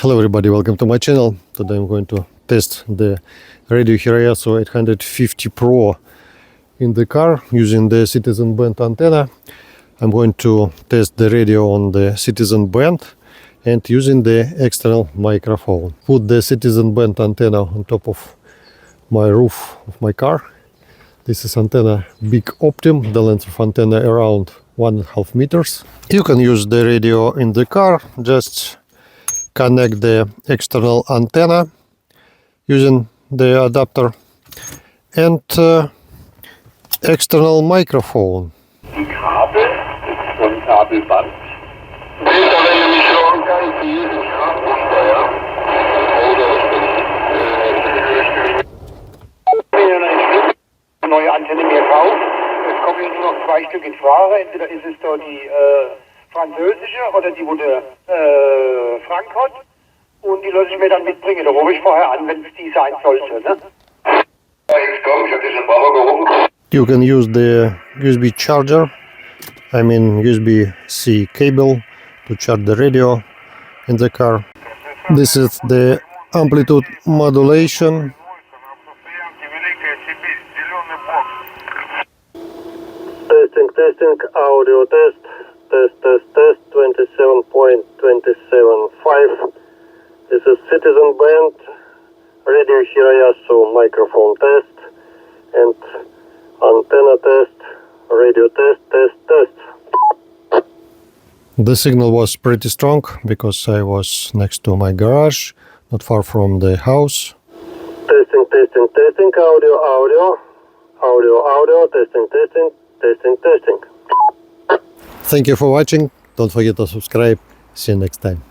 Hello everybody, welcome to my channel. Today I'm going to test the Radio Hiroyasu UV850PRO in the car using the Citizen band antenna. I'm going to test the radio on the Citizen band and using the external microphone. Put the Citizen band antenna on top of my roof of my car. This is antenna Big Optim, the length of antenna around 1.5 meters. You can use the radio in the car, just connect the external antenna using the adapter and external microphone. Die Kabel und Kabelband. Peter, wenn du mich hören kannst, die ist nicht Kraftsteuer. Wenn ihr eine neue Antenne mehr kauft, es kommen jetzt nur noch 2 Stück in Frage. Entweder ist es da die französische oder die, wo der Frank hat. Und die lasse ich mir dann mitbringen. Da rufe ich vorher an, wenn es die sein sollte. Ne? Jetzt komm, ich habe dich schon mal gerufen. You can use the USB charger, I mean USB-C cable, to charge the radio in the car. This is the amplitude modulation. Testing, audio test, 27.275. This is Citizen band, Radio Hiroyasu microphone test, and antenna test, radio test. The signal was pretty strong because I was next to my garage, not far from the house. Testing, audio, testing. Thank you for watching. Don't forget to subscribe. See you next time.